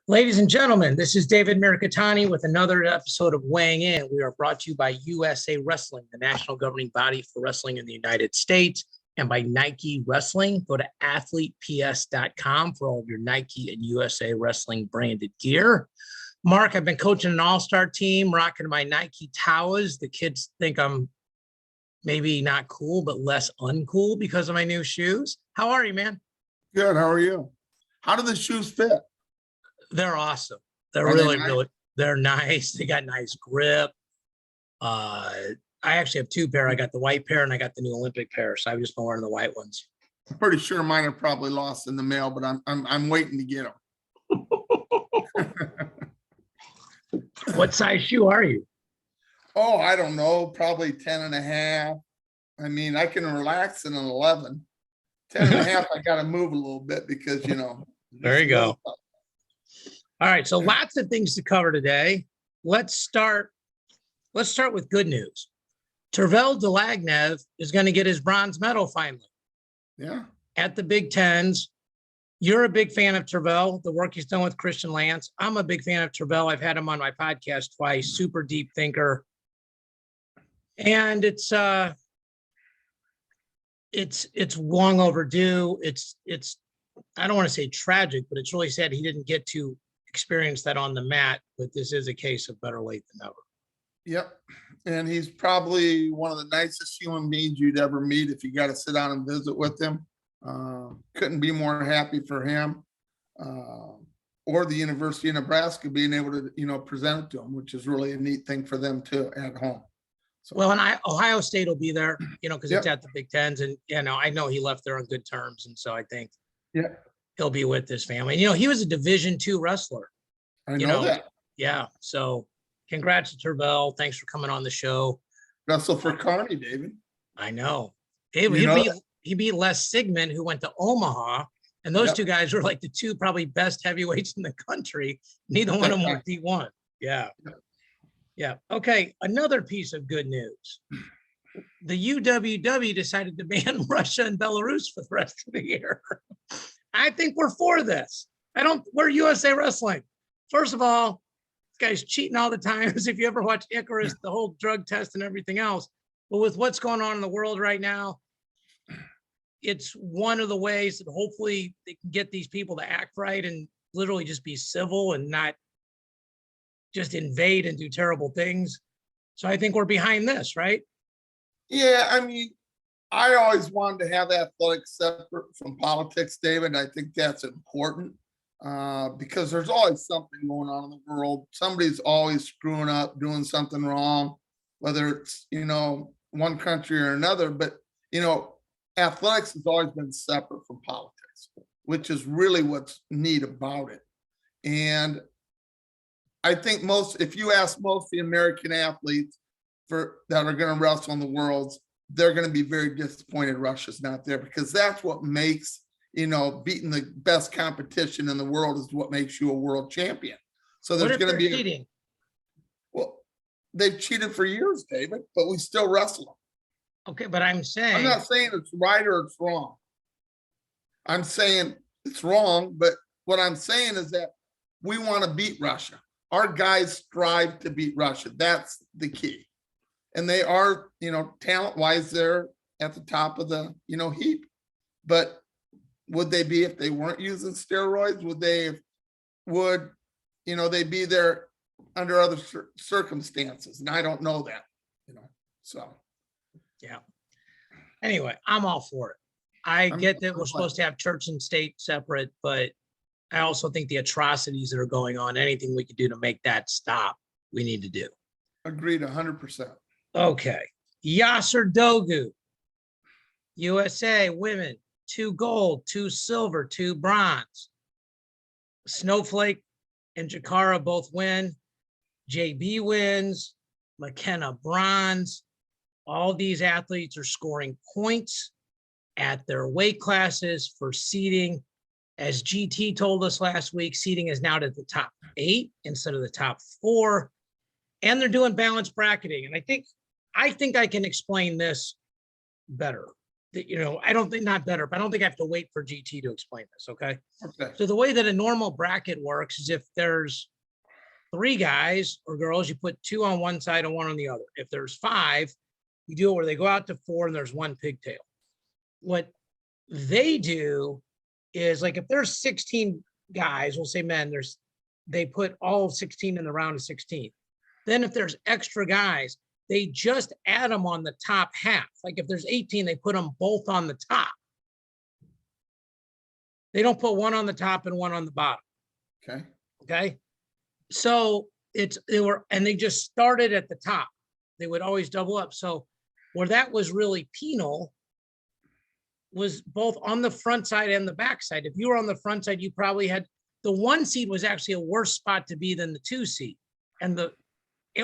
Ladies and gentlemen, this is David Mirikitani with another episode of Weighing In. We are brought to you by USA Wrestling, the national governing body for wrestling in the United States, and by Nike Wrestling. Go to athleteps.com for all of your Nike and USA Wrestling branded gear. Mark, I've been coaching an all-star team, rocking my Nike Towers. The kids think I'm maybe not cool, but less uncool because of my new shoes. How are you, man? Good. How are you? How do the shoes fit? They're awesome. They're Are really, they nice? really, they're nice. They got nice grip. I actually have two pair. I got the white pair and I got the new Olympic pair. So I've just been wearing the white ones. I'm pretty sure mine are probably lost in the mail, but I'm waiting to get them. What size shoe are you? Oh, I don't know, probably 10 and a half. I mean, I can relax in an 11. 10 and a half, I got to move a little bit because, There you go. All right, so lots of things to cover today. Let's start with good news. Tervel Delagnev is going to get his bronze medal finally. Yeah. At the Big Tens. You're a big fan of Tervel, the work he's done with Christian Lance. I'm a big fan of Tervel. I've had him on my podcast twice, super deep thinker. And it's long overdue. It's I don't want to say tragic, but it's really sad he didn't get to experience that on the mat, but this is a case of better late than never. Yep. And he's probably one of the nicest human beings you'd ever meet if you got to sit down and visit with him. Couldn't be more happy for him or the University of Nebraska being able to, present it to him, which is really a neat thing for them too at home. So, well, and Ohio State will be there, because Yep. it's at the Big Tens, and I know he left there on good terms, and so I think yeah, he'll be with his family. He was a Division II wrestler. I know that. Yeah. So congrats to Tervel. Thanks for coming on the show. Wrestle for Carney, David. I know. You He beat Les Sigmund, who went to Omaha, and those Yep. two guys were like the two probably best heavyweights in the country. Neither one of them were D1. Yeah. Yeah. Okay. Another piece of good news. The UWW decided to ban Russia and Belarus for the rest of the year. I think we're for this. We're USA Wrestling. First of all, this guy's cheating all the time. As if you ever watch Icarus, the whole drug test and everything else. But with what's going on in the world right now, it's one of the ways that hopefully they can get these people to act right and literally just be civil and not just invade and do terrible things. So I think we're behind this, right? Yeah, I mean, I always wanted to have athletics separate from politics, David. I think that's important because there's always something going on in the world. Somebody's always screwing up, doing something wrong, whether it's, one country or another. But, athletics has always been separate from politics, which is really what's neat about it. And I think if you ask most of the American athletes that are going to wrestle in the worlds, they're going to be very disappointed Russia's not there because that's what makes, beating the best competition in the world is what makes you a world champion. So there's going to be cheating. Well, they've cheated for years, David, but we still wrestle them. Okay, but I'm I'm not saying it's right or it's wrong. I'm saying it's wrong, but what I'm saying is that we want to beat Russia. Our guys strive to beat Russia. That's the key. And they are, talent-wise, they're at the top of the, heap. But would they be if they weren't using steroids? Would they be there under other circumstances? And I don't know that, so. Yeah. Anyway, I'm all for it. I get that we're supposed to have church and state separate, but I also think the atrocities that are going on, anything we can do to make that stop, we need to do. Agreed 100%. Okay. Yasser Dogu, USA women, 2 gold, 2 silver, 2 bronze. Snowflake and Jakara both win. JB wins. McKenna bronze. All these athletes are scoring points at their weight classes for seeding. As GT told us last week, seeding is now to the top 8 instead of the top 4. And they're doing balanced bracketing. And I think I can explain this better. I don't think, not better, but I don't think I have to wait for GT to explain this. Okay. Okay. So the way that a normal bracket works is if there's 3 guys or girls, you put 2 on one side and 1 on the other. If there's 5, you do it where they go out to 4 and there's 1 pigtail. What they do is, like, if there's 16 guys, we'll say men, they put all 16 in the round of 16. Then if there's extra guys, they just add them on the top half. Like if there's 18, they put them both on the top. They don't put 1 on the top and 1 on the bottom. Okay. Okay. So they just started at the top. They would always double up. So where that was really penal was both on the front side and the back side. If you were on the front side, you probably had the 1 seed was actually a worse spot to be than the 2 seed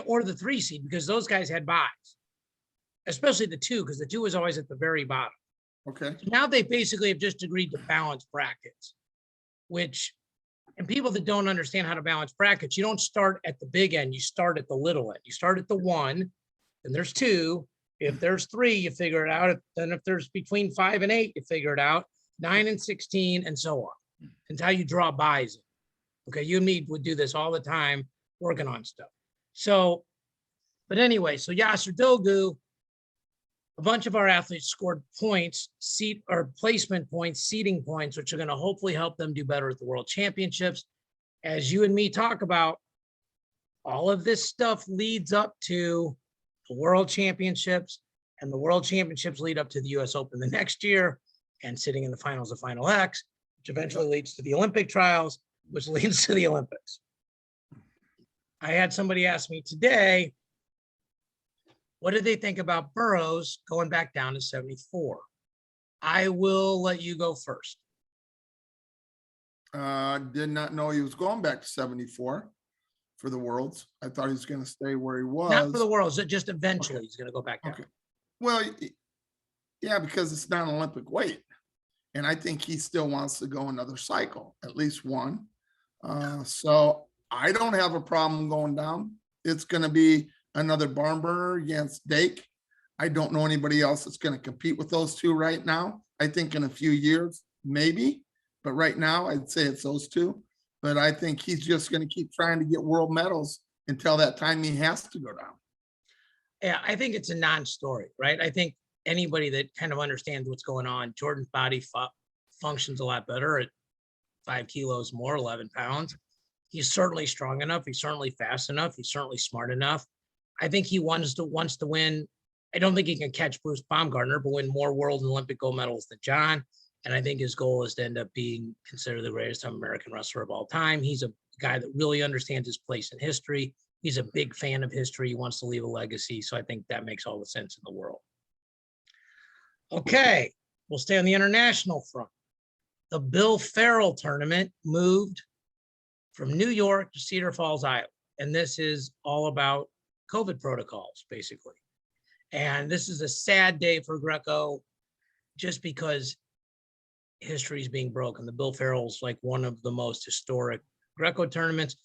or the 3 seed, because those guys had buys, especially the 2, because the 2 was always at the very bottom. Okay. So now they basically have just agreed to balance brackets, and people that don't understand how to balance brackets, you don't start at the big end, you start at the little end. You start at the 1, then there's 2. If there's 3, you figure it out. Then if there's between 5 and 8, you figure it out. 9 and 16, and so on. It's how you draw buys. Okay, you and me would do this all the time, working on stuff. So, but anyway, so Yasser Dogu, a bunch of our athletes scored points, placement points, seeding points, which are going to hopefully help them do better at the World Championships. As you and me talk about, all of this stuff leads up to the World Championships, and the World Championships lead up to the US Open the next year, and sitting in the finals of Final X, which eventually leads to the Olympic trials, which leads to the Olympics. I had somebody ask me today, what did they think about Burroughs going back down to 74? I will let you go first. Did not know he was going back to 74 for the Worlds. I thought he was going to stay where he was. Not for the Worlds, just eventually he's going to go back down. Okay. Well, yeah, because it's not an Olympic weight. And I think he still wants to go another cycle, at least one. So I don't have a problem going down. It's going to be another barn burner against Dake. I don't know anybody else that's going to compete with those 2 right now. I think in a few years, maybe. But right now, I'd say it's those 2. But I think he's just going to keep trying to get world medals until that time he has to go down. Yeah, I think it's a non-story, right? I think anybody that kind of understands what's going on, Jordan's body functions a lot better at 5 kilos more, 11 pounds. He's certainly strong enough. He's certainly fast enough. He's certainly smart enough. I think he wants to win. I don't think he can catch Bruce Baumgartner, but win more world and Olympic gold medals than John. And I think his goal is to end up being considered the greatest American wrestler of all time. He's a guy that really understands his place in history. He's a big fan of history. He wants to leave a legacy. So I think that makes all the sense in the world. Okay, we'll stay on the international front. The Bill Farrell tournament moved from New York to Cedar Falls, Iowa. And this is all about COVID protocols, basically. And this is a sad day for Greco, just because history is being broken. The Bill Farrell's like one of the most historic Greco tournaments.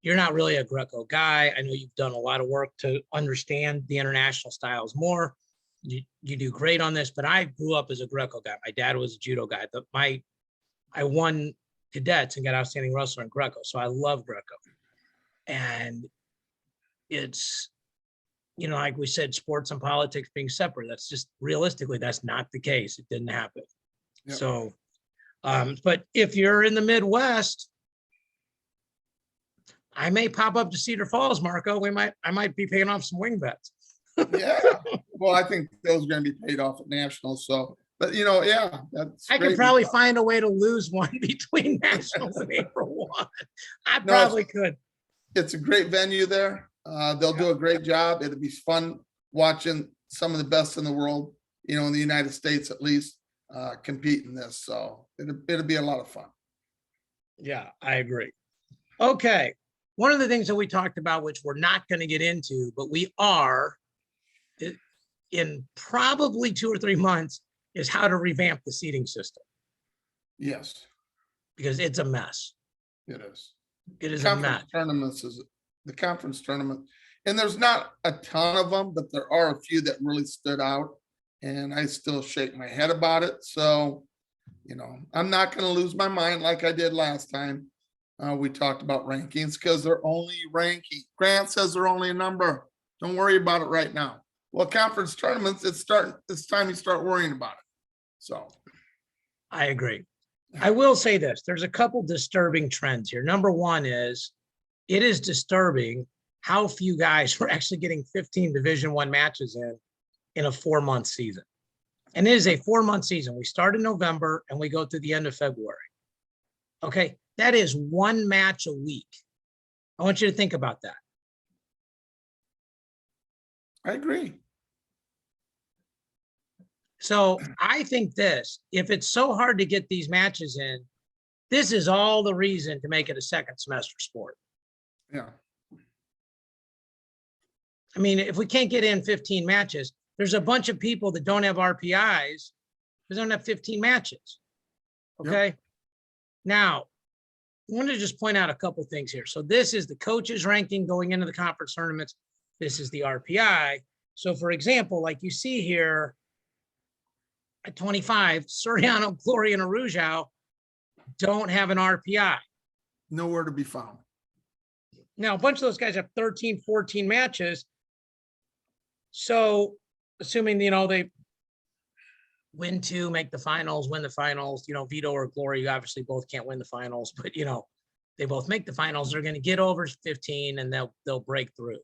You're not really a Greco guy. I know you've done a lot of work to understand the international styles more. You do great on this, but I grew up as a Greco guy. My dad was a judo guy. I won cadets and got outstanding wrestler in Greco. So I love Greco. And it's, like we said, sports and politics being separate. That's just realistically, that's not the case. It didn't happen. Yep. So, but if you're in the Midwest, I may pop up to Cedar Falls, Marco. I might be paying off some wing bets. Yeah. Well, I think those are going to be paid off at nationals. So, but yeah, that's. I could probably find a way to lose one between nationals and April 1. I probably could. It's a great venue there. They'll do a great job. It'll be fun watching some of the best in the world, in the United States at least, compete in this. So it'll be a lot of fun. Yeah, I agree. Okay. One of the things that we talked about, which we're not going to get into, but we are in probably 2 or 3 months, is how to revamp the seating system. Yes. Because it's a mess. It is. It is a mess. The conference tournament, and there's not a ton of them, but there are a few that really stood out. and I still shake my head about it. So, I'm not going to lose my mind like I did last time. We talked about rankings because they're only ranking. Grant says they're only a number. Don't worry about it right now. Well, conference tournaments, it's time you start worrying about it. So I agree. I will say this, there's a couple disturbing trends here. Number one is, it is disturbing how few guys are actually getting 15 Division I matches in a 4-month season. And it is a 4-month season. We start in November and we go to the end of February. Okay, that is 1 match a week. I want you to think about that. I agree. So I think this, if it's so hard to get these matches in, this is all the reason to make it a second semester sport. Yeah. I mean, if we can't get in 15 matches, there's a bunch of people that don't have RPIs, they don't have 15 matches. Okay. Yep. Now, I want to just point out a couple of things here. So this is the coaches ranking going into the conference tournaments. This is the RPI. So for example, like you see here at 25, Soriano, Gloria, and Arujau don't have an RPI. Nowhere to be found. Now, a bunch of those guys have 13, 14 matches. So assuming, they win 2, make the finals, win the finals, Vito or Gloria, you obviously both can't win the finals, but they both make the finals, they're going to get over 15 and they'll break through.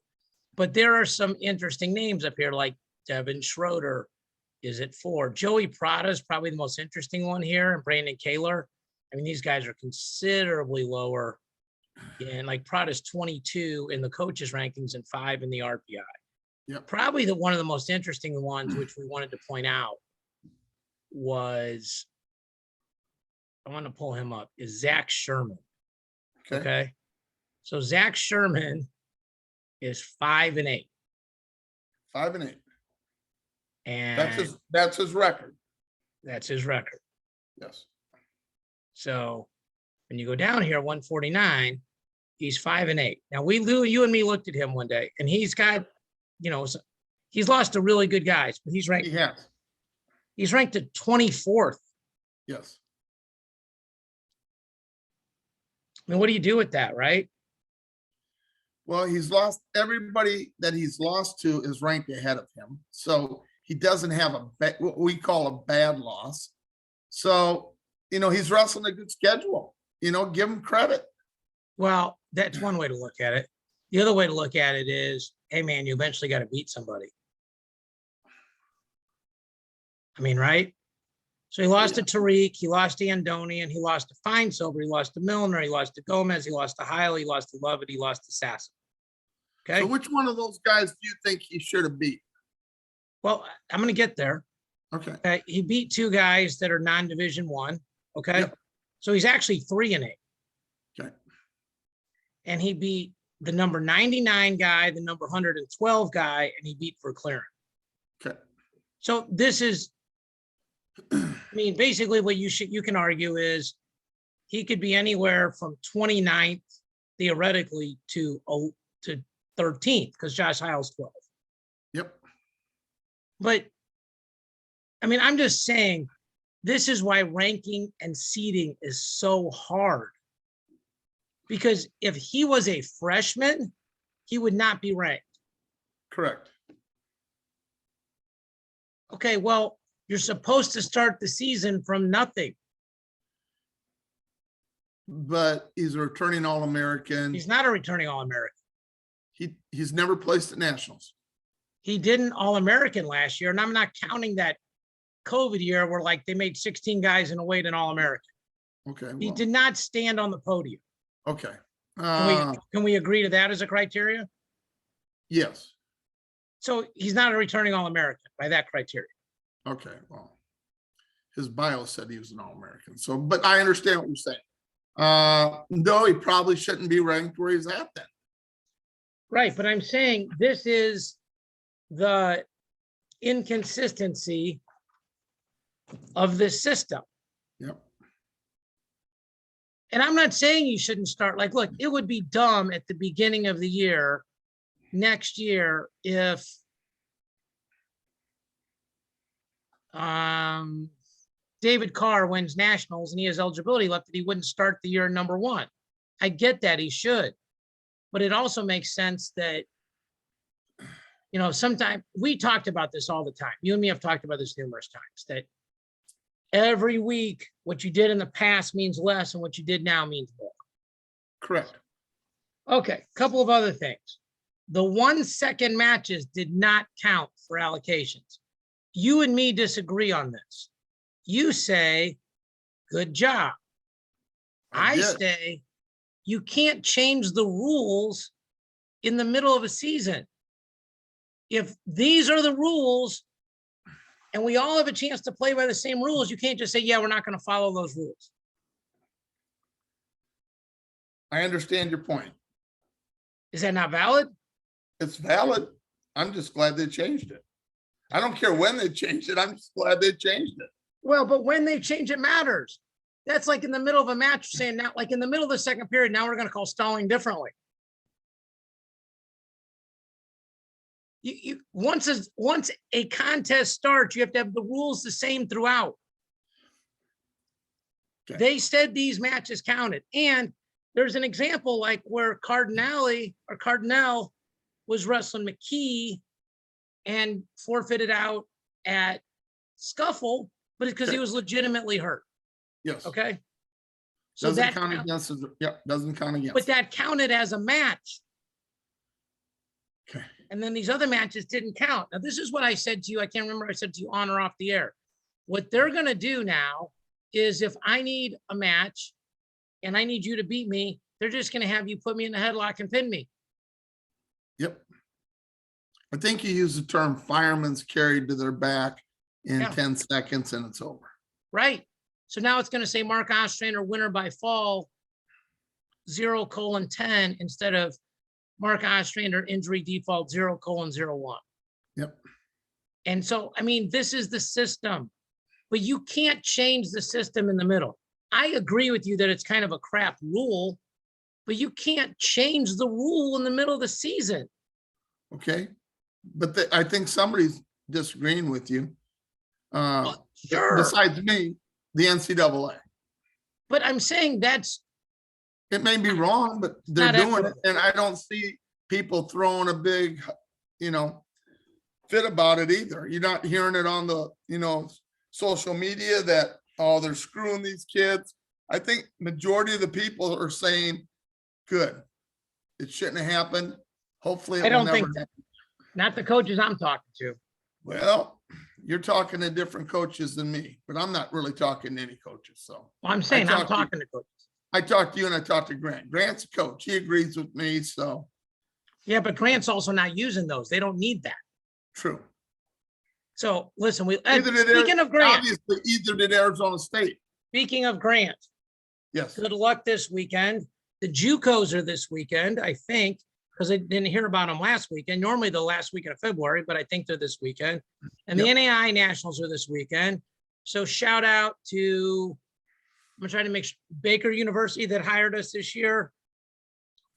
But there are some interesting names up here, like Devin Schroeder is at 4. Joey Prada is probably the most interesting one here, and Brandon Kaler. I mean, these guys are considerably lower. And like Prada's 22 in the coaches rankings and 5 in the RPI. Yep. Probably one of the most interesting ones, which we wanted to point out, was, I want to pull him up, is Zack Sherman. Okay. So Zack Sherman is 5 and 8. 5 and 8. And that's his record. That's his record. Yes. So when you go down here, 149, he's 5 and 8. Now you and me looked at him one day, and he's got, he's lost to really good guys, but he's ranked. He has. He's ranked at 24th. Yes. I mean, what do you do with that, right? Well, he's lost. Everybody that he's lost to is ranked ahead of him. So he doesn't have what we call a bad loss. So, he's wrestling a good schedule. Give him credit. Well, that's one way to look at it. The other way to look at it is, hey, man, you eventually got to beat somebody. I mean, right? So he lost to Tariq, he lost to Andonian, he lost to Feinsilver, he lost to Milner, he lost to Gomez, he lost to Hiley, he lost to Lovett, he lost to Sasson. Okay. So which one of those guys do you think he should have beat? Well, I'm going to get there. Okay. He beat 2 guys that are non-Division I. Okay. Yep. So he's actually 3 and 8. Okay. And he beat the number 99 guy, the number 112 guy, and he beat Verclaren. Okay. So this is, I mean, basically what you can argue is he could be anywhere from 29th theoretically to 13th, because Josh Heil's 12. Yep. But I mean, I'm just saying, this is why ranking and seeding is so hard. Because if he was a freshman, he would not be ranked. Correct. Okay, well, you're supposed to start the season from nothing. But he's a returning All-American. He's not a returning All-American. He's never placed at nationals. He didn't All-American last year, and I'm not counting that COVID year where like they made 16 guys in a weight an All-American. Okay. He did not stand on the podium. Okay. Can we agree to that as a criteria? Yes. So he's not a returning All-American by that criteria. Okay. Well, his bio said he was an All-American. So, but I understand what you're saying. No, he probably shouldn't be ranked where he's at then. Right. But I'm saying this is the inconsistency of this system. Yep. And I'm not saying you shouldn't start. Like, look, it would be dumb at the beginning of the year, next year, if David Carr wins nationals and he has eligibility left, that he wouldn't start the year number one. I get that he should, but it also makes sense that, you know, sometimes we talked about this all the time. You and me have talked about this numerous times, that every week, what you did in the past means less and what you did now means more. Correct. Okay, couple of other things. The 1 second matches did not count for allocations. You and me disagree on this. You say, good job. I say, you can't change the rules in the middle of a season. If these are the rules and we all have a chance to play by the same rules, you can't just say, yeah, we're not going to follow those rules. I understand your point. Is that not valid? It's valid. I'm just glad they changed it. I don't care when they changed it. I'm just glad they changed it. Well, but when they change it matters. That's like in the middle of a match saying, now, like in the middle of the second period, now we're going to call stalling differently. Once a contest starts, you have to have the rules the same throughout. Okay. They said these matches counted. And there's an example like where Cardinal was wrestling McKee and forfeited out at Scuffle, but it's because he was legitimately hurt. Yes. Okay. So doesn't that count against. Yep. Doesn't count against. But that counted as a match. Okay. And then these other matches didn't count. Now, this is what I said to you. I can't remember if I said to you on or off the air. What they're going to do now is if I need a match and I need you to beat me, they're just going to have you put me in the headlock and pin me. Yep. I think you use the term fireman's carried to their back in 10 seconds and it's over. Right. So now it's going to say Mark Ostrander winner by fall 0:10 instead of Mark Ostrander injury default 0:01. Yep. And so, I mean, this is the system, but you can't change the system in the middle. I agree with you that it's kind of a crap rule, but you can't change the rule in the middle of the season. Okay. But I think somebody's disagreeing with you. Well, sure. Besides me, the NCAA. But I'm saying it may be wrong, but they're doing it. And I don't see people throwing a big, fit about it either. You're not hearing it on the, social media that, oh, they're screwing these kids. I think majority of the people are saying, good. It shouldn't have happened. Hopefully it will never happen. Not the coaches I'm talking to. Well, you're talking to different coaches than me, but I'm not really talking to any coaches. So I'm saying I'm talking to coaches. I talked to you and I talked to Grant. Grant's a coach. He agrees with me. So yeah, but Grant's also not using those. They don't need that. True. So listen, speaking of Grant, obviously either did Arizona State. Speaking of Grant, yes. Good luck this weekend. The JUCOs are this weekend, I think, because I didn't hear about them last weekend. Normally the last weekend of February, but I think they're this weekend. And the NAI Nationals are this weekend. So shout out to, I'm gonna try to make sure, Baker University that hired us this year,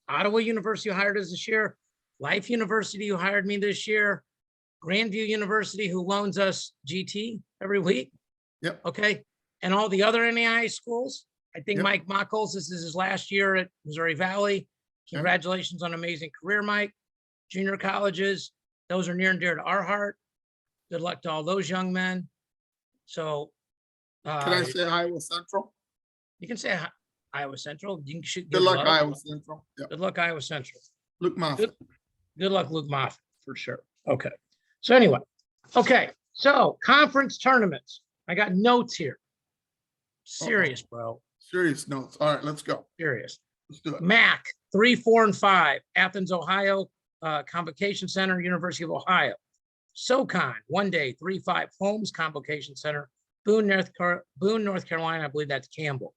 Ottawa University who hired us this year, Life University who hired me this year, Grandview University who loans us GT every week. Yep. Okay. And all the other NAI schools. I think Mike Mockles, this is his last year at Missouri Valley. Congratulations on an amazing career, Mike. Junior colleges, those are near and dear to our heart. Good luck to all those young men. So can I say Iowa Central? You can say Iowa Central. You can shoot. Good luck, Iowa Central. Yep. Good luck, Iowa Central. Luke Moffitt. Good luck, Luke Moffitt, for sure. Okay. So anyway, so conference tournaments. I got notes here. Serious, bro. Serious notes. All right, let's go. Serious. Let's do it. MAC 3, 4, and 5. Athens, Ohio, Convocation Center, University of Ohio. SoCon 1 day 3, 5. Holmes Convocation Center, Boone, North Carolina. I believe that's Campbell.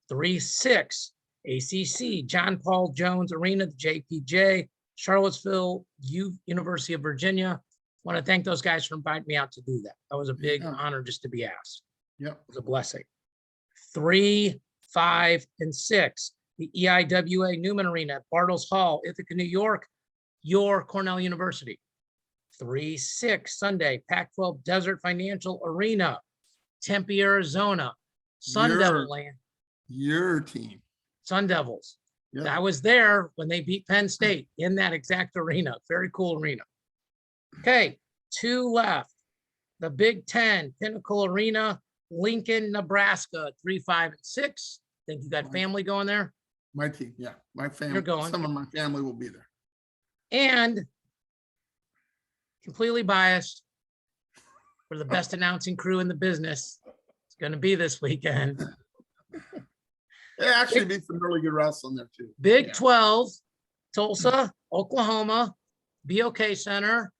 3, 6. ACC John Paul Jones Arena, the JPJ, Charlottesville, University of Virginia. Want to thank those guys for inviting me out to do that. That was a big honor just to be asked. Yep. It was a blessing. 3, 5, and 6. The EIWA Newman Arena at Bartles Hall, Ithaca, New York, your Cornell University. 3-6 Sunday, Pac-12 Desert Financial Arena, Tempe, Arizona, Sun Devil Land. Your team. Sun Devils. Yep. I was there when they beat Penn State in that exact arena. Very cool arena. Okay, 2 left. The Big Ten, Pinnacle Arena, Lincoln, Nebraska, 3, 5, and 6. Think you got family going there? My team, yeah. My family. You're going. Some of my family will be there. And completely biased for the best announcing crew in the business. It's going to be this weekend. It actually be some really good wrestling there too. Big 12, Tulsa, Oklahoma, BOK Center.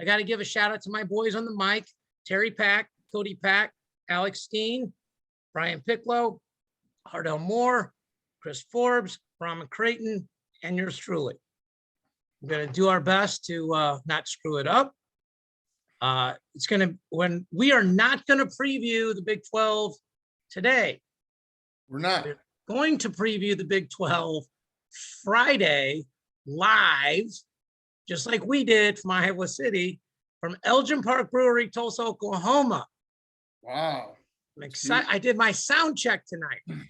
I got to give a shout out to my boys on the mic, Terry Pack, Cody Pack, Alex Steen, Brian Picklow, Hardell Moore, Chris Forbes, Brahman Creighton, and yours truly. We're going to do our best to not screw it up. It's going to, when we are not going to preview the Big 12 today. We're not. We're going to preview the Big 12 Friday live, just like we did from Iowa City, from Elgin Park Brewery, Tulsa, Oklahoma. Wow. I'm excited. I did my sound check tonight.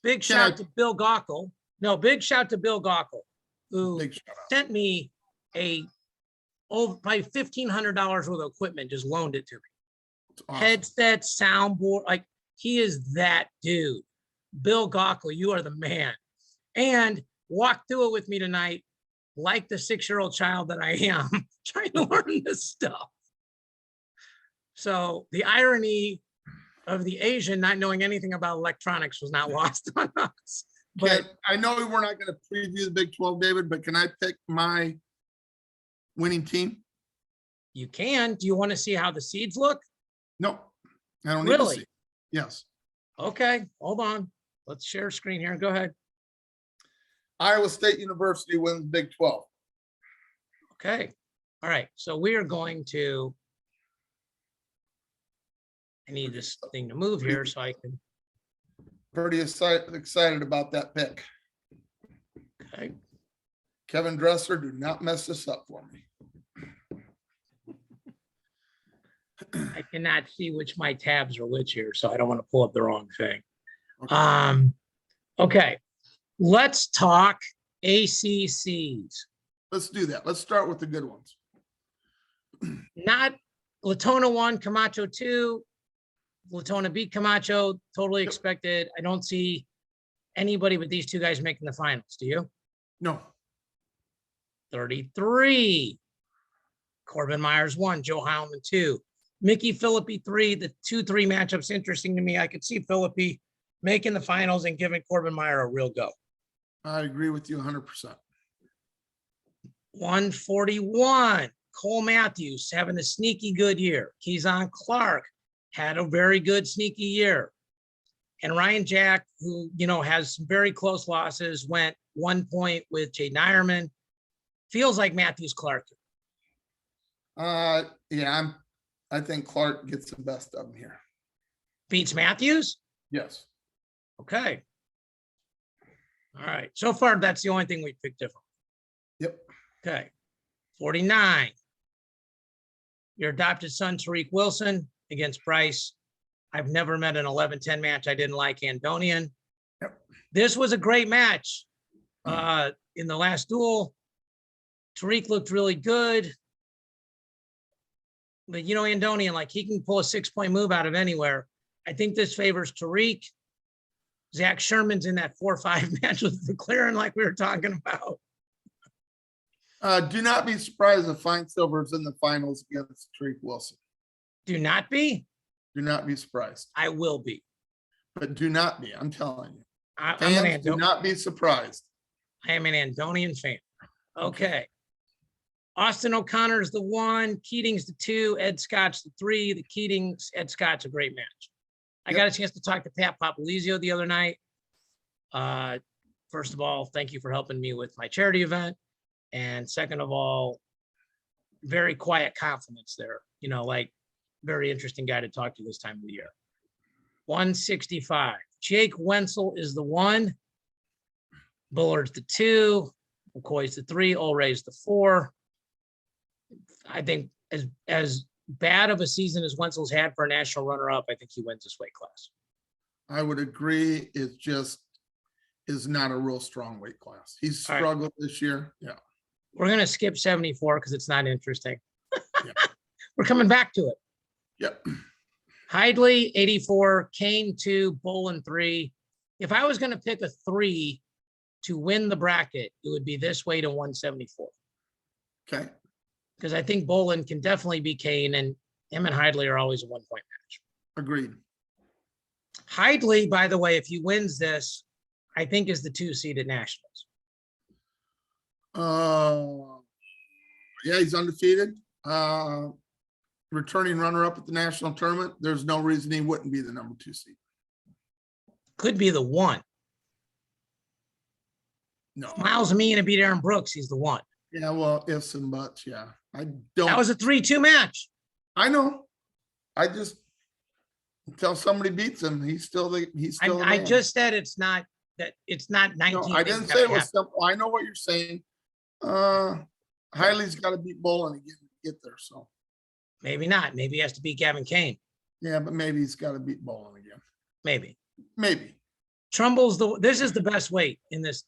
Big shout to Bill Gockel. No, big shout to Bill Gockel, who sent me probably $1,500 worth of equipment, just loaned it to me. Awesome. Headset, soundboard, like he is that dude. Bill Gockel, you are the man. And walk through it with me tonight, like the 6-year-old child that I am, trying to learn this stuff. So the irony of the Asian not knowing anything about electronics was not lost on us. But I know we're not going to preview the Big 12, David, but can I pick my winning team? You can. Do you want to see how the seeds look? No, I don't need to see. Yes. Okay, hold on. Let's share screen here. Go ahead. Iowa State University wins Big 12. Okay. All right. So we are going to, I need this thing to move here so I can. Pretty excited about that pick. Okay. Kevin Dresser, do not mess this up for me. I cannot see which my tabs are which here, so I don't want to pull up the wrong thing. Okay. Okay. Let's talk ACCs. Let's do that. Let's start with the good ones. Not Latona 1, Camacho 2. Latona beat Camacho, totally expected. I don't see anybody but these two guys making the finals. Do you? No. 33. Corbin Myers 1, Joe Heilman 2. Mickey Philippi 3. The 2-3 matchup's interesting to me. I could see Philippi making the finals and giving Corbin Meyer a real go. I agree with you 100%. 141. Cole Matthews having a sneaky good year. Keyshawn Clark had a very good sneaky year. And Ryan Jack, who, you know, has some very close losses, went 1 point with Jaden Ironman. Feels like Matthews Clark. Yeah, I think Clark gets the best of him here. Beats Matthews? Yes. Okay. All right. So far, that's the only thing we picked different. Yep. Okay. 49. Your adopted son, Tariq Wilson, against Bryce. I've never met an 11-10 match I didn't like. Andonian. Yep. This was a great match. In the last duel, Tariq looked really good. But, you know, Andonian, like, he can pull a 6-point move out of anywhere. I think this favors Tariq. Zack Sherman's in that 4-5 match with McLaren, like we were talking about. Do not be surprised if Fine Silver's in the finals against Tariq Wilson. Do not be? Do not be surprised. I will be. But do not be, I'm telling you. Fans, do not be surprised. I am an Andonian fan. Okay. Austin O'Connor's the 1, Keating's the 2, Ed Scott's the 3. The Keatings, Ed Scott's a great match. I got a chance to talk to Pat Popolizio the other night. First of all, thank you for helping me with my charity event. And second of all, very quiet compliments there. You know, like, very interesting guy to talk to this time of the year. 165. Jake Wenzel is the 1. Bullard's the 2. McCoy's the 3. Ulray's the 4. I think as bad of a season as Wenzel's had for a national runner-up, I think he wins this weight class. I would agree. It just is not a real strong weight class. He's All right. struggled this year. Yeah. We're going to skip 74 because it's not interesting. Yeah. We're coming back to it. Yep. Hidley, 84, Kane, 2, Bolin, 3. If I was going to pick a 3 to win the bracket, it would be this weight at 174. Okay. Because I think Bolin can definitely be Kane, and him and Hidley are always a 1-point match. Agreed. Hidley, by the way, if he wins this, I think is the 2 seed at Nationals. Yeah, he's undefeated. Returning runner-up at the national tournament. There's no reason he wouldn't be the number 2 seed. Could be the 1. No. Miles Meehan and beat Aaron Brooks. He's the 1. Yeah, well, ifs and buts. Yeah, I don't. That was a 3-2 match. I know. I just until somebody beats him, he's still the I man. just said it's not 19. No, I didn't say it was simple. I know what you're saying. Hidley's got to beat Bolin again to get there. So maybe not. Maybe he has to beat Gavin Kane. yeah, but maybe he's got to beat Bolin again. Maybe. Trumbull's this is the best weight in this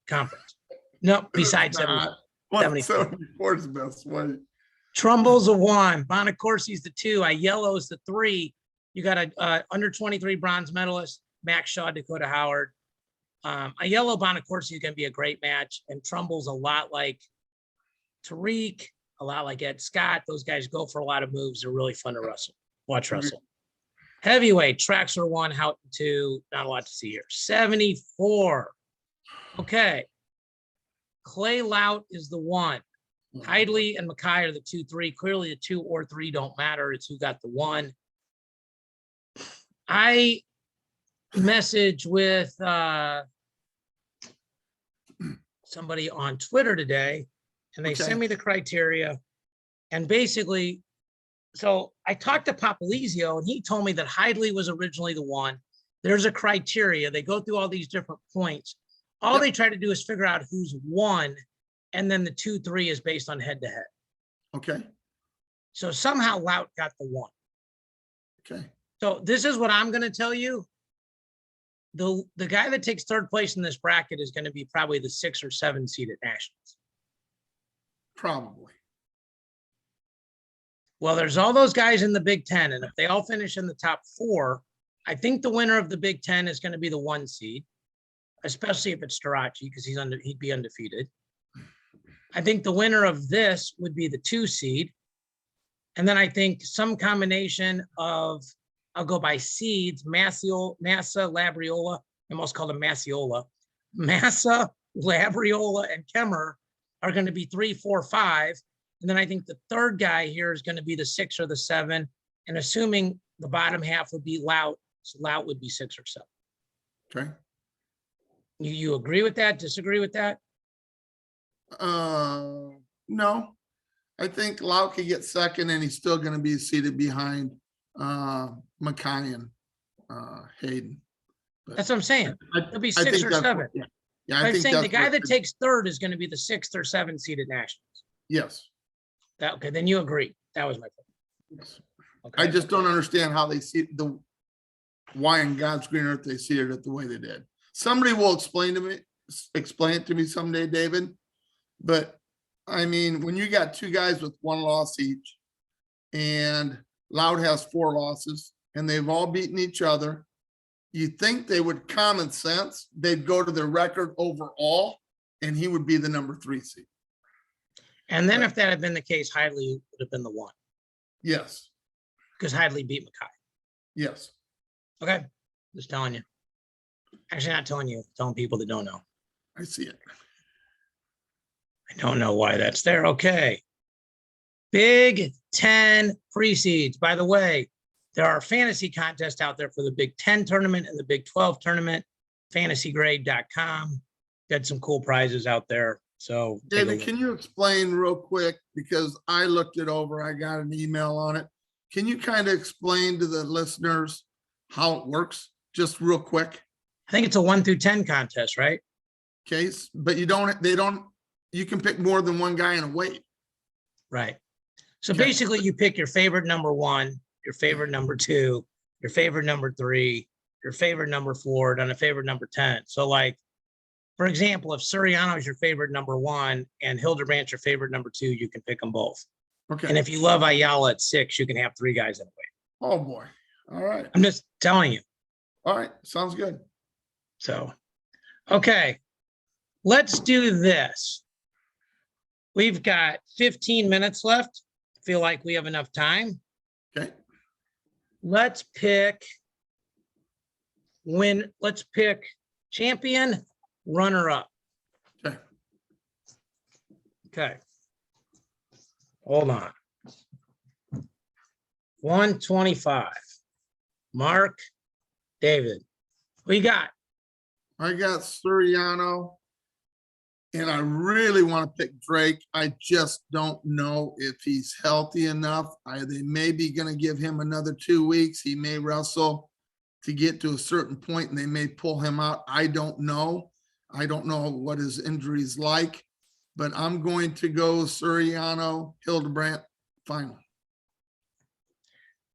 conference. No, besides 74. 174 is the best weight. Trumbull's a 1. Bonacorsi's the 2. Aiello's the 3. You got a under 23 bronze medalist, Max Shaw, Dakota Howard. Aiello Bonacorsi is going to be a great match, and Trumbull's a lot like Tariq, a lot like Ed Scott. Those guys go for a lot of moves. They're really fun to watch wrestle. Heavyweight, Traxler 1, Houghton 2. Not a lot to see here. 74. Okay. Clay Lout is the 1. Hidley and Mackay are the 2, 3. Clearly the 2 or 3 don't matter. It's who got the 1. I messaged with somebody on Twitter today, and they sent me the criteria. And basically, so I talked to Papalizio, and he told me that Hidley was originally the 1. There's a criteria. They go through all these different points. All they try to do is figure out who's 1, and then the 2, 3 is based on head-to-head. Okay. So somehow Lout got the 1. Okay. So this is what I'm going to tell you. The guy that takes 3rd place in this bracket is going to be probably the 6 or 7 seed at Nationals. Probably. Well, there's all those guys in the Big Ten, and if they all finish in the top 4, I think the winner of the Big Ten is going to be the 1 seed, especially if it's Starachi, because he'd be undefeated. I think the winner of this would be the 2 seed. And then I think some combination of, I'll go by seeds, Massa, Labriola, I almost called him Massiola. Massa, Labriola, and Kemmer are going to be 3, 4, 5. And then I think the 3rd guy here is going to be the 6 or the 7. And assuming the bottom half would be Lout, so Lout would be 6 or 7. Okay. You agree with that? Disagree with that? No. I think Lau could get 2nd, and he's still going to be seated behind Mackay and Hayden. But That's what I'm saying. It'll be 6 or 7. Yeah, I'm saying the guy that takes 3rd is going to be the 6th or 7th seeded Nationals. Yes. Okay, then you agree. That was my point. Yes. Okay. I just don't understand how they see why in God's green earth they see it the way they did. Somebody will explain it to me someday, David. But I mean, when you got 2 guys with 1 loss each, and Loud has 4 losses, and they've all beaten each other, you think they would common sense, they'd go to their record overall, and he would be the number 3 seed. And then if that had been the case, Hidley would have been the 1. Yes. Because Hidley beat Mackay. Yes. Okay. Just telling you. Actually, not telling you, telling people that don't know. I see it. I don't know why that's there. Okay. Big 10 pre-seeds. By the way, there are fantasy contests out there for the Big 10 tournament and the Big 12 tournament. Fantasygrade.com. Got some cool prizes out there. So, David, can you explain real quick? Because I looked it over. I got an email on it. Can you kind of explain to the listeners how it works? Just real quick. I think it's a 1 through 10 contest, right? Case, but you can pick more than 1 guy in a weight. Right. So Okay. basically you pick your favorite number 1, your favorite number 2, your favorite number 3, your favorite number 4, and a favorite number 10. So like, for example, if Suriano is your favorite number 1 and Hildebrandt's your favorite number 2, you can pick them both. And Okay. if you love Ayala at 6, you can have 3 guys in a way. Oh, boy. All right. I'm just telling you. All right. Sounds good. So, okay, let's do this. We've got 15 minutes left. Feel like we have enough time. Okay. Let's pick champion, runner up. Okay. Okay. Hold on. 125. Mark, David, what you got? I got Suriano, and I really want to pick Drake. I just don't know if he's healthy enough. They may be going to give him another 2 weeks. He may wrestle to get to a certain point, and they may pull him out. I don't know. I don't know what his injury's like, but I'm going to go Suriano, Hildebrandt, final.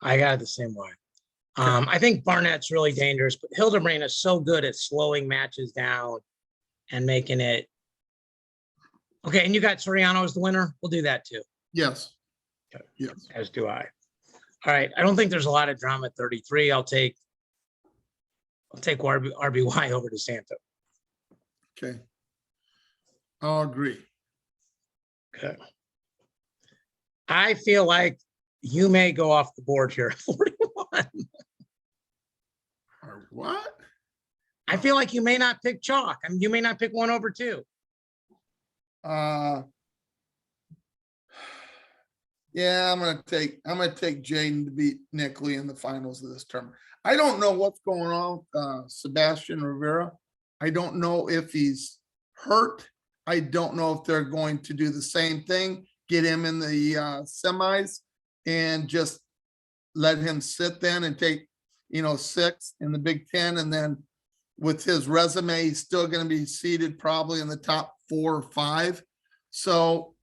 I got it the same way. I think Barnett's really dangerous, but Hildebrandt is so good at slowing matches down and making it. Okay, and you got Suriano as the winner? We'll do that too. Yes. Okay. Yes. As do I. All right. I don't think there's a lot of drama at 33. I'll take RBY over to Santo. Okay. I'll agree. Okay. I feel like you may go off the board here at 41. Or what? I feel like you may not pick chalk. I mean, you may not pick 1 over 2. Yeah, I'm gonna take Jaden to beat Nick Lee in the finals of this tournament. I don't know what's going on with Sebastian Rivera. I don't know if he's hurt. I don't know if they're going to do the same thing, get him in the semis and just let him sit then and take, 6 in the Big Ten. And then with his resume, he's still going to be seated probably in the top 4 or 5. So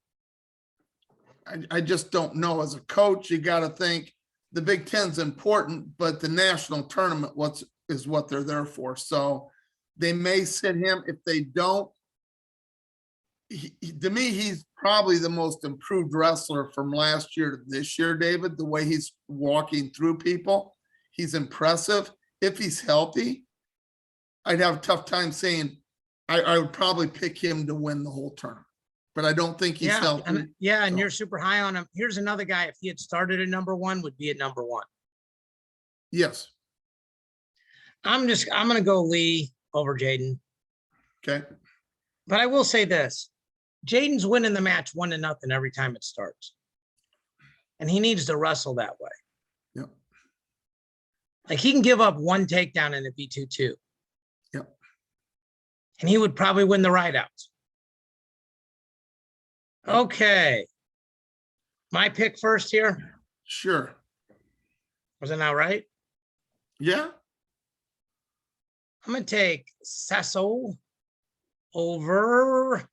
I just don't know. As a coach, you got to think the Big Ten's important, but the national tournament is what they're there for. So they may sit him. If they don't, to me, he's probably the most improved wrestler from last year to this year, David. The way he's walking through people, he's impressive. If he's healthy, I'd have a tough time saying I would probably pick him to win the whole tournament. But I don't think he's healthy. And you're super high on him. Here's another guy. If he had started at number 1, would be at number 1. Yes. I'm going to go Lee over Jaden. Okay. But I will say this. Jaden's winning the match 1-0 every time it starts. And he needs to wrestle that way. Yep. Like he can give up 1 takedown and it be 2-2. Yep. And he would probably win the rideouts. Okay. My pick first here. Sure. Was it not right? Yeah. I'm going to take Sasso over.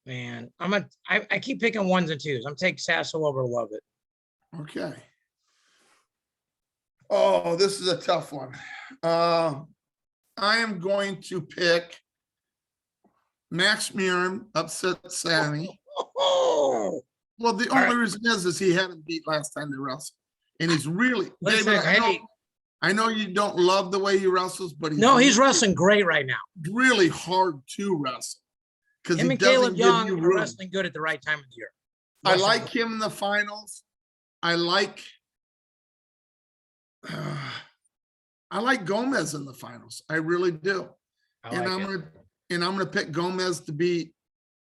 Man, I keep picking 1s and 2s. I'm taking Sasso over Lovett. Okay. Oh, this is a tough one. I am going to pick Max Murin, upset Sammy. Oh, Well, the only reason is he had him beat last time they wrestled. And he's really, listen, David, I know you don't love the way he wrestles, but he's wrestling great right now. Really hard to wrestle. Because him he and doesn't Caleb give Young you are room. wrestling good at the right time of the year. I like him in the finals. I like Gomez in the finals. I really do. I'm gonna pick Gomez to beat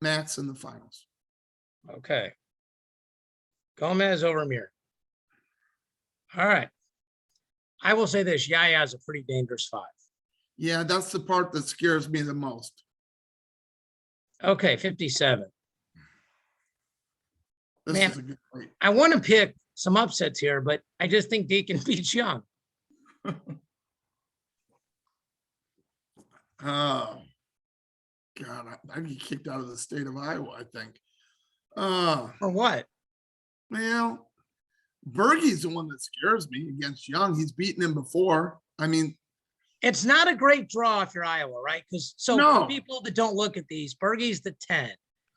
Max in the finals. Okay. Gomez over Mir. All right. I will say this, Yaya is a pretty dangerous 5. Yeah, that's the part that scares me the most. Okay, 57. This is a good fight. I want to pick some upsets here, but I just think Deacon beats Young. Oh, God, I'd get kicked out of the state of Iowa, I think. Or what? Well, Bergie's the one that scares me against Young. He's beaten him before. I mean, It's not a great draw if you're Iowa, right? Because for No. people that don't look at these, Bergie's the 10.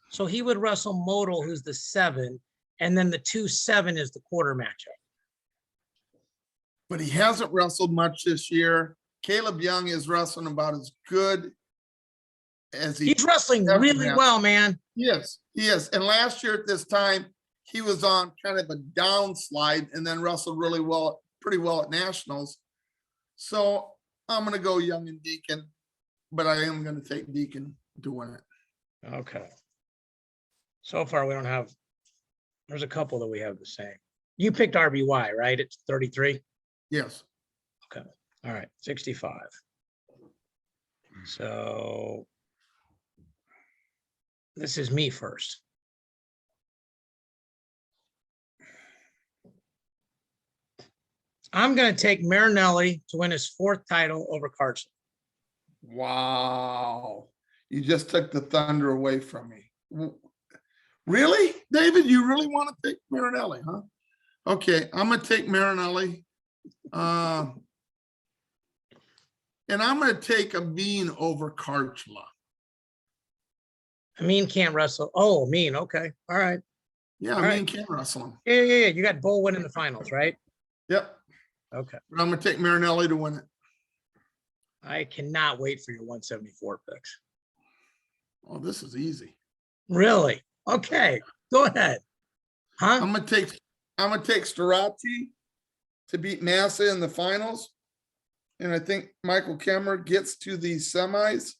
So he would wrestle Modal, who's the 7, and then the 2-7 is the quarter matchup. but he hasn't wrestled much this year. Caleb Young is wrestling about as good as He's wrestling ever really has. well, man. Yes, he is. And last year at this time, he was on kind of a downslide and then wrestled really well, pretty well at nationals. So I'm going to go Young and Deacon, but I am going to take Deacon to win it. Okay. So far, we don't have, there's a couple that we have the same. You picked RBY, right? It's 33. Yes. Okay. All right. 65. So this is me first. I'm going to take Marinelli to win his 4th title over Carson. Wow. You just took the thunder away from me. Really, David? You really want to take Marinelli, huh? Okay, I'm going to take Marinelli. And I'm going to take Amin over Karchla. Amin can't wrestle. Oh, Amin. Okay. All right. Yeah, All Amin right. can't wrestle him. Yeah. You got Bull winning the finals, right? Yep. Okay. But I'm going to take Marinelli to win it. I cannot wait for your 174 picks. Oh, this is easy. Really? Okay. Go ahead. Huh? I'm going to take Strachey to beat Massa in the finals. And I think Michael Kemmer gets to the semis.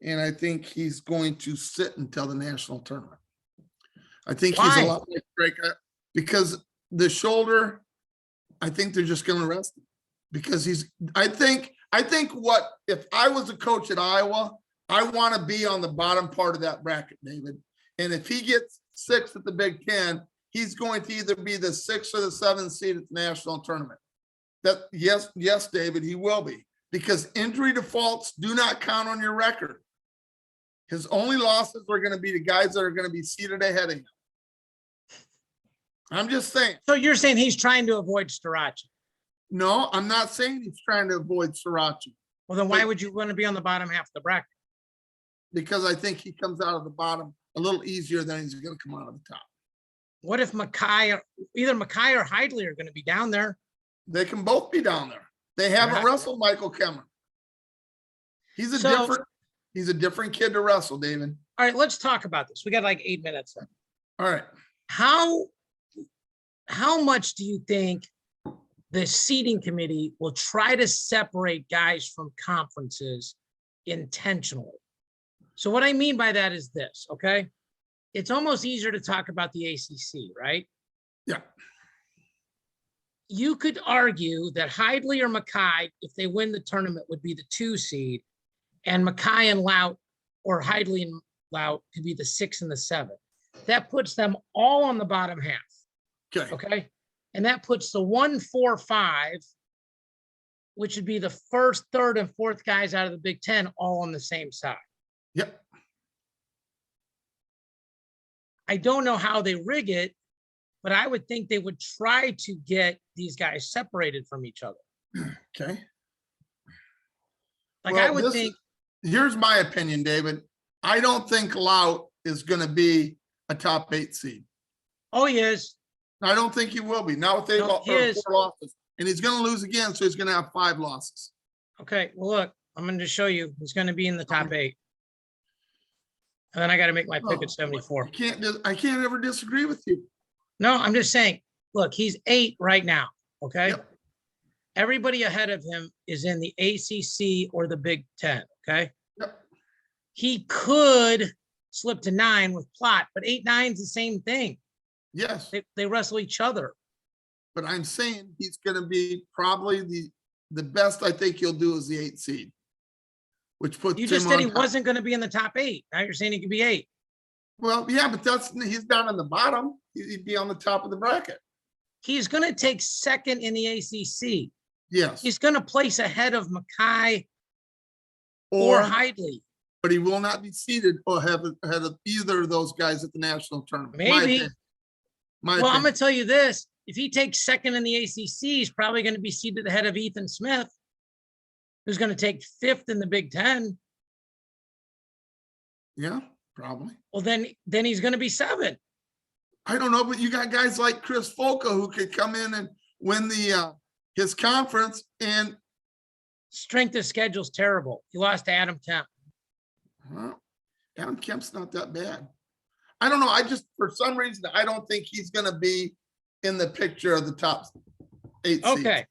And I think he's going to sit until the national tournament. I think he's a lot like Drake because the shoulder, I think they're just going to rest him because I think what, if I was a coach at Iowa, I want to be on the bottom part of that bracket, David. And if he gets 6th at the Big Ten, he's going to either be the 6th or the 7th seed at the national tournament. Yes, David, he will be, because injury defaults do not count on your record. His only losses are going to be the guys that are going to be seated ahead of him. I'm just saying. So you're saying he's trying to avoid Strachey? No, I'm not saying he's trying to avoid Strachey. Well, then why would you want to be on the bottom half of the bracket? Because I think he comes out of the bottom a little easier than he's going to come out of the top. What if either Mackay or Hidley are going to be down there? They can both be down there. They haven't wrestled Michael Kemmer. He's a different kid to wrestle, David. All right, let's talk about this. We got like 8 minutes left. All right. How much do you think the seating committee will try to separate guys from conferences intentionally? So what I mean by that is this, okay? It's almost easier to talk about the ACC, right? Yeah. You could argue that Hidley or Mackay, if they win the tournament, would be the 2 seed, and Mackay and Lout, or Hidley and Lout, could be the 6 and the 7. That puts them all on the bottom half. Okay. And that puts the 1, 4, 5, which would be the 1st, 3rd, and 4th guys out of the Big Ten, all on the same side. Yep. I don't know how they rig it, but I would think they would try to get these guys separated from each other. Okay. Like, well, I would think. Here's my opinion, David. I don't think Lout is going to be a top 8 seed. Oh, he is. I don't think he will be. Not with 4 losses. And he's going to lose again, so he's going to have 5 losses. Okay. Well, look, I'm going to show you. He's going to be in the top 8. And then I got to make my pick at 74. I can't ever disagree with you. No, I'm just saying, look, he's 8 right now. Okay. Yep. Everybody ahead of him is in the ACC or the Big Ten. Okay. Yep. He could slip to 9 with Plot, but 8, 9 is the same thing. Yes. They wrestle each other. But I'm saying he's going to be probably the best I think he'll do is the 8 seed. Which puts you just said he wasn't going to be in the top 8. Now you're saying he could be 8. Well, yeah, but he's down on the bottom. He'd be on the top of the bracket. He's going to take 2nd in the ACC. Yes. He's going to place ahead of Mackay or Hidley. but he will not be seated or have ahead of either of those guys at the national tournament. My Maybe. opinion. My Well, I'm opinion. going to tell you this. If he takes second in the ACC, he's probably going to be seated ahead of Ethan Smith, who's going to take fifth in the Big Ten. Yeah, probably. Well, then he's going to be seven. I don't know, but you got guys like Chris Folka who could come in and win the his conference, and Strength of schedule's terrible. He lost to Adam Kemp. well, Adam Kemp's not that bad. I don't know. I just, for some reason, I don't think he's going to be in the picture of the top 8 seeds. Okay.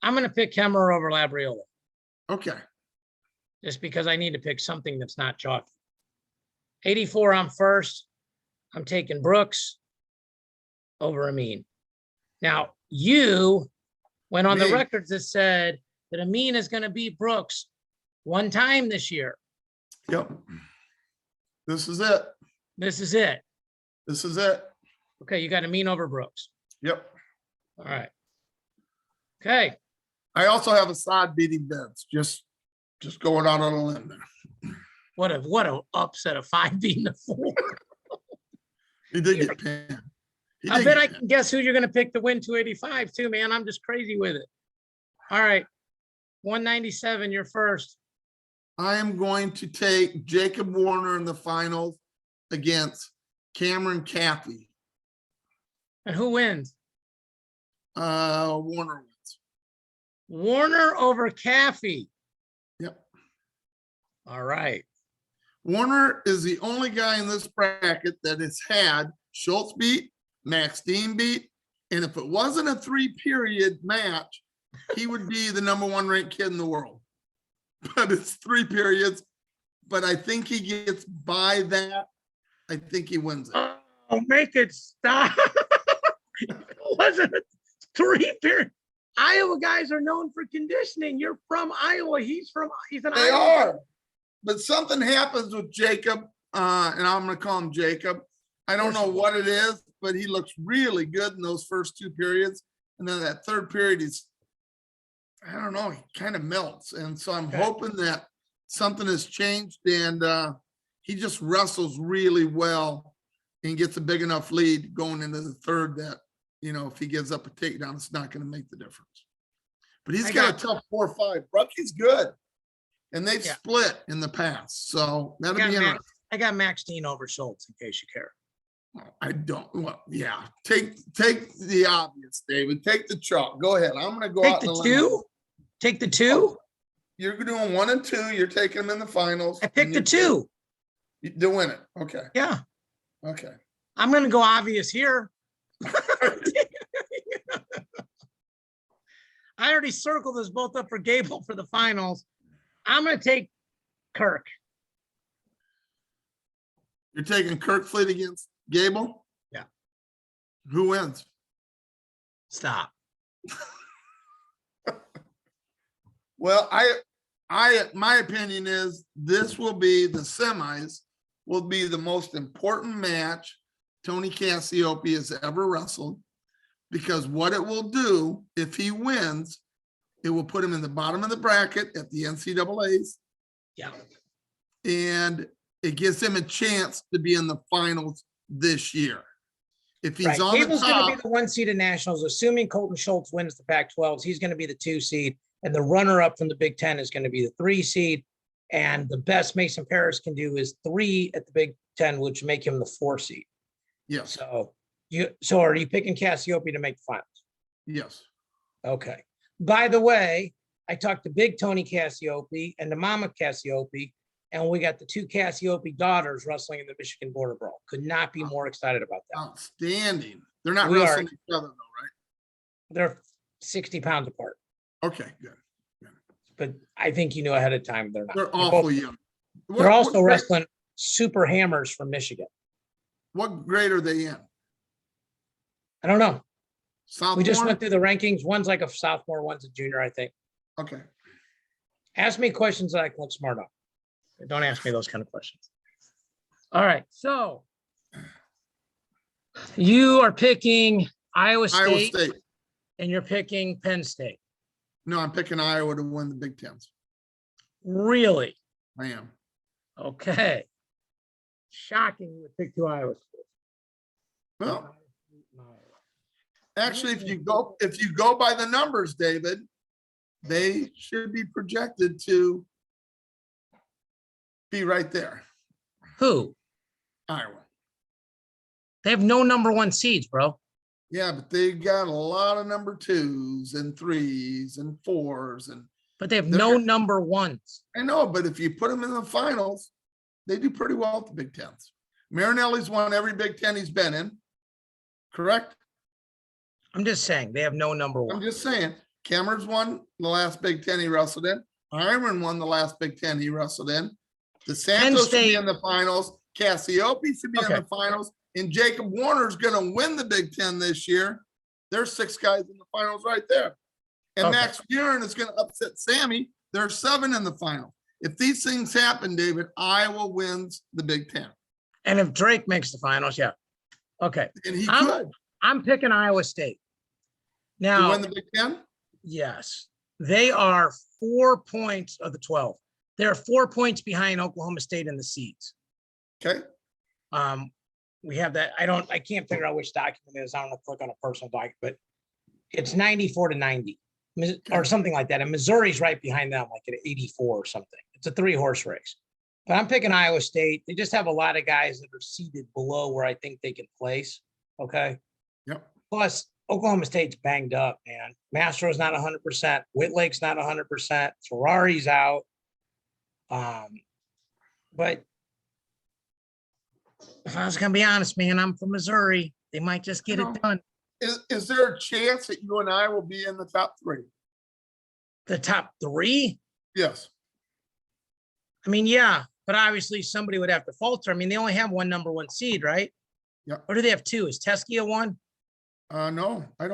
I'm going to pick Kemmer over Labriola Okay. just because I need to pick something that's not chalky. 84, I'm first. I'm taking Brooks over Amin. Now, you went on the Me. records that said that Amin is going to beat Brooks one time this year. Yep. This is it. This is it. This is it. Okay, you got Amin over Brooks. Yep. All right. Okay. I also have Assad beating Vince. Just going out on a limb there. What a upset of 5 beating a 4. He did get pinned. I bet I can guess who you're going to pick to win 285 too, man. I'm just crazy with it. All right. 197, you're first. I am going to take Jacob Warner in the finals against Cameron Caffey. And who wins? Warner wins. Warner over Caffey. Yep. All right. Warner is the only guy in this bracket that has had Schultz beat, Max Dean beat, and if it wasn't a 3-period match, he would be the #1 ranked kid in the world. But it's 3 periods. But I think he gets by that. I think he wins it. Oh, make it stop. It wasn't a 3-period. Iowa guys are known for conditioning. You're from Iowa. He's an They Iowa. are. But something happens with Jacob, and I'm going to call him Jacob. I don't know what it is, but he looks really good in those first 2 periods. And then that 3rd period, I don't know, he kind of melts. And so I'm hoping that something has changed, and he just wrestles really well and gets a big enough lead going into the 3rd that, if he gives up a takedown, it's not going to make the difference. But he's got a tough 4-5. Brucky's good. And they've split in the past. So that'll be interesting. I got Max Dean over Schultz, in case you care. I don't. Well, yeah. Take the obvious, David. Take the chalk. Go ahead. I'm going to go Take out the on a 2? limb. Take the 2? You're doing 1 and 2. You're taking them in the finals. I picked the 2. To win it. Okay. Yeah. Okay. I'm going to go obvious here. I already circled us both up for Gable for the finals. I'm going to take Kirk. You're taking Kirk Fleet against Gable? Yeah. Who wins? Stop. Well, my opinion is this will be the semis will be the most important match Tony Cassiope has ever wrestled, because what it will do if he wins, it will put him in the bottom of the bracket at the NCAAs. Yeah. And it gives him a chance to be in the finals this year. If he's on Gable's the going top, to be the 1 seed in nationals, assuming Colton Schultz wins the Pac-12s. He's going to be the 2 seed, and the runner-up from the Big Ten is going to be the 3 seed. And the best Mason Paris can do is 3 at the Big Ten, which make him the 4 seed. yes, So are you picking Cassiope to make the finals? yes. Okay. By the way, I talked to Big Tony Cassiope and to Mama Cassiope, and we got the 2 Cassiope daughters wrestling in the Michigan Border Brawl. Could not be more excited about that. Outstanding. They're not We are. wrestling each other though, They're 60 pounds apart, right? Okay, good. but I think you knew ahead of time they're not. They're awful young. They're also what grade- wrestling super hammers from Michigan. What grade are they in? I don't know. Sophomore? We just went through the rankings. One's like a sophomore, one's a junior, I think. Okay. Ask me questions that I can look smart on. Don't ask me those kind of questions. All right. So you are picking Iowa State, Iowa State. and you're picking Penn State. No, I'm picking Iowa to win the Big Tens. Really? I am. Okay. Shocking, you would pick two Iowa schools. Well, actually, if you go by the numbers, David, they should be projected to be right there. Who? Iowa. They have no number one seeds, bro. Yeah, but they got a lot of number 2s and 3s and 4s, and But they have no number ones. I know, but if you put them in the finals, they do pretty well at the Big Tens. Marinelli's won every Big Ten he's been in, correct? I'm just saying they have no number one. I'm just saying, Cameron's won the last Big Ten he wrestled in. Iron won the last Big Ten he wrestled in. DeSantos should be in the finals. Cassiope should be in the finals. And Jacob Warner's going to win the Big Ten this year. There's 6 guys in the finals right there. And Max Buren is going to upset Sammy. There's 7 in the final. If these things happen, David, Iowa wins the Big Ten. And if Drake makes the finals, yeah. Okay. And he could. I'm picking Iowa State. To Now, win the Big Ten? yes. They are 4 points of the 12. They're 4 points behind Oklahoma State in the seeds. Okay. We have that. I can't figure out which document it is. I don't know, click on a personal document, but it's 94-90 or something like that. And Missouri's right behind them, like at 84 or something. It's a 3-horse race. But I'm picking Iowa State. They just have a lot of guys that are seated below where I think they can place. Okay. Yep. Plus, Oklahoma State's banged up, man. Mastro's not 100%. Whitlake's not 100%. Ferrari's out. But if I was gonna be honest, man, I'm from Missouri. They might just get it done. Is there a chance that you and I will be in the top 3? The top 3? Yes. I mean, yeah, but obviously somebody would have to falter. I mean, they only have one number one seed, right? Yeah. Or do they have 2? Is Teske a 1? No, I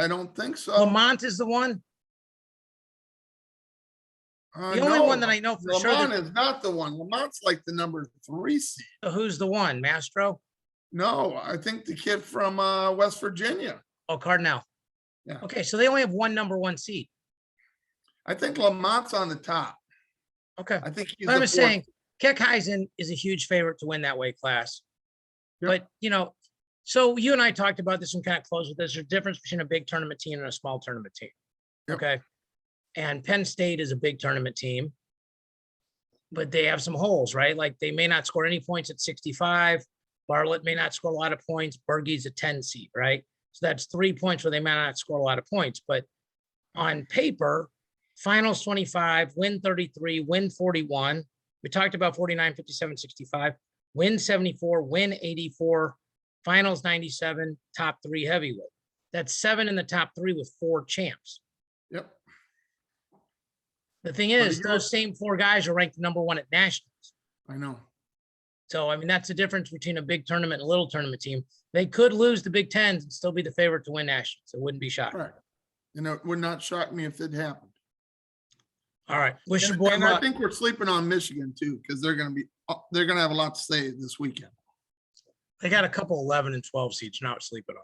don't think so. Lamont is the 1. The only one that I know for sure. Lamont is not the one. Lamont's like the number 3 seed. So who's the 1? Mastro? No, I think the kid from West Virginia. Oh, Cardinal. Yeah. Okay, so they only have one number one seed. I think Lamont's on the top. Okay. I think he's I was saying Keckheisen is a huge favorite to win that weight class. Yep. But, so you and I talked about this and kind of close with this. There's a difference between a big tournament team and a small tournament team. Yep. Okay. And Penn State is a big tournament team, but they have some holes, right? Like they may not score any points at 65. Bartlett may not score a lot of points. Bergey's a 10 seed, right? So that's 3 points where they may not score a lot of points. But on paper, finals 25, win 33, win 41. We talked about 49, 57, 65, win 74, win 84, finals 97, top 3 heavyweight. That's 7 in the top 3 with 4 champs. Yep. The thing is, those same 4 guys are ranked number 1 at nationals. I know. So, I mean, that's the difference between a big tournament and a little tournament team. They could lose the Big Tens and still be the favorite to win nationals. It wouldn't be shocking. Right. It would not shock me if it happened. All right. Wish your boy and luck. I think we're sleeping on Michigan too, because they're going to have a lot to say this weekend. They got a couple 11 and 12 seats not sleeping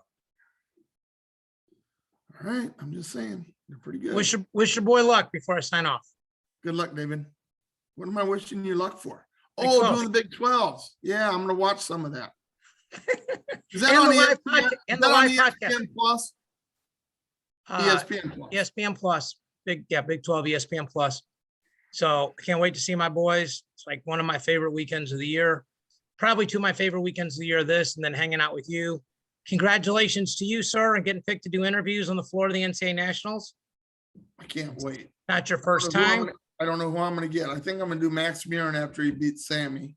on. All right. I'm just saying they're pretty good. Wish your boy luck before I sign off. Good luck, David. What am I wishing you luck for? Big Oh, 12. doing the Big 12s. Yeah, I'm going to watch some of that. Is that And on the live ESPN? podcast- Is and that the on live podcast. ESPN Plus? ESPN Plus. ESPN Plus. Big 12 ESPN Plus. So I can't wait to see my boys. It's like one of my favorite weekends of the year. Probably 2 of my favorite weekends of the year, this and then hanging out with you. Congratulations to you, sir, and getting picked to do interviews on the floor of the NCAA Nationals. I can't wait. Not your first I don't know time. I don't know who I'm going to get. I think I'm going to do Max Buren after he beats Sammy.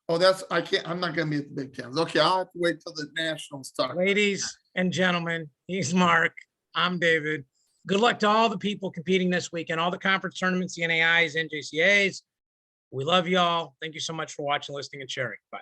Oh, I'm not going to be at the Big Tens. Okay, I'll have to wait till the Nationals start. Ladies and gentlemen, he's Mark. I'm David. Good luck to all the people competing this weekend, all the conference tournaments, the NAIs, NJCAs. We love y'all. Thank you so much for watching, listening, and sharing. Bye.